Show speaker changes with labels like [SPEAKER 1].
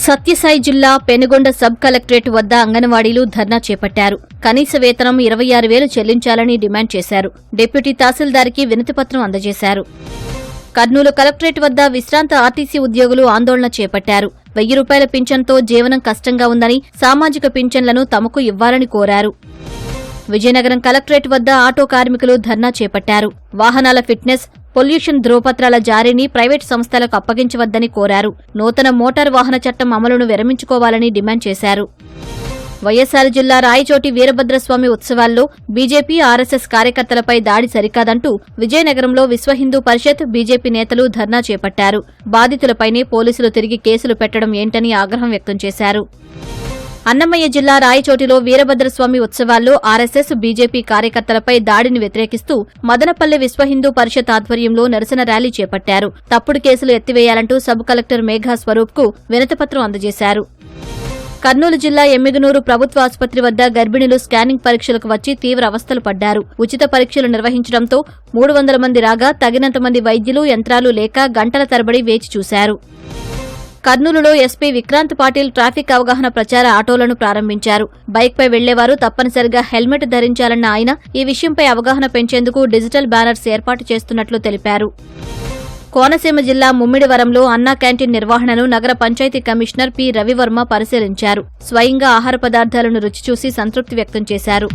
[SPEAKER 1] సత్యసాయి జిల్లా Penugonda sub collectorate వద్ద అంగన్వాడీలు ధర్నా చేపట్టారు. కనీస వేతనం 26,000 చెల్లించాలని డిమాండ్ చేశారు. డిప్యూటీ తహసీల్దార్కి వినతిపత్రం అందజేశారు. కర్నూలు కలెక్టరేట్ వద్ద విశ్రాంత ఆర్టీసీ ఉద్యోగులు ఆందోళన చేపట్టారు. 1,000 రూపాయల పింఛన్తో జీవనం కష్టంగా ఉందని, సామాజిక పింఛన్లను తమకు ఇవ్వాలని కోరారు. విజయనగరం కలెక్టరేట్ వద్ద ఆటో కార్మికులు ధర్నా చేపట్టారు. వాహనాల ఫిట్నెస్, పొల్యూషన్ ధ్రువపత్రాల జారీని ప్రైవేటు సంస్థలకు అప్పగించవద్దని కోరారు. నూతన మోటారు వాహన చట్టం అమలును విరమించుకోవాలని డిమాండ్ చేశారు. వైఎస్సార్ జిల్లా రాయచోటి వీరభద్రస్వామి ఉత్సవాల్లో బీజేపీ, ఆర్ఎస్ఎస్ కార్యకర్తలపై దాడి సరికాదంటూ విజయనగరంలో విశ్వ హిందూ పరిషత్, బీజేపీ నేతలు ధర్నా చేపట్టారు. బాధితులపైనే పోలీసులు తిరిగి కేసులు పెట్టడం ఏంటని ఆగ్రహం వ్యక్తం చేశారు. అన్నమయ్య జిల్లా రాయచోటిలో వీరభద్రస్వామి ఉత్సవాల్లో ఆర్ఎస్ఎస్, బీజేపీ కార్యకర్తలపై దాడిని వ్యతిరేకిస్తూ మదనపల్లె విశ్వ హిందూ పరిషత్ ఆధ్వర్యంలో నిరసన ర్యాలీ చేపట్టారు. తప్పుడు కేసులు ఎత్తివేయాలంటూ సబ్ కలెక్టర్ మేఘా స్వరూప్కు వినతిపత్రం అందజేశారు. కర్నూలు జిల్లా ఎమ్మిగనూరు ప్రభుత్వ ఆసుపత్రి వద్ద గర్భిణులు స్కానింగ్ పరీక్షలకు వచ్చి తీవ్ర అవస్థలు పడ్డారు. ఉచిత పరీక్షలు నిర్వహించడంతో 300 మంది రాగా తగినంత మంది వైద్యులు, యంత్రాలు లేక గంటల తరబడి వేచి చూశారు. కర్నూలులో ఎస్పీ విక్రాంత్ పాటిల్ ట్రాఫిక్ అవగాహన ప్రచార ఆటోలను ప్రారంభించారు. బైక్పై వెళ్లేవారు తప్పనిసరిగా హెల్మెట్ ధరించాలన్న ఆయన ఈ విషయంపై అవగాహన పెంచేందుకు డిజిటల్ బ్యానర్స్ ఏర్పాటు చేస్తున్నట్లు తెలిపారు. కోనసీమ జిల్లా ముమ్మిడివరంలో అన్నా క్యాంటీన్ నిర్వహణను నగర పంచాయతీ కమిషనర్ పి. రవివర్మ పరిశీలించారు. స్వయంగా ఆహార పదార్థాలను రుచి చూసి సంతృప్తి వ్యక్తం చేశారు.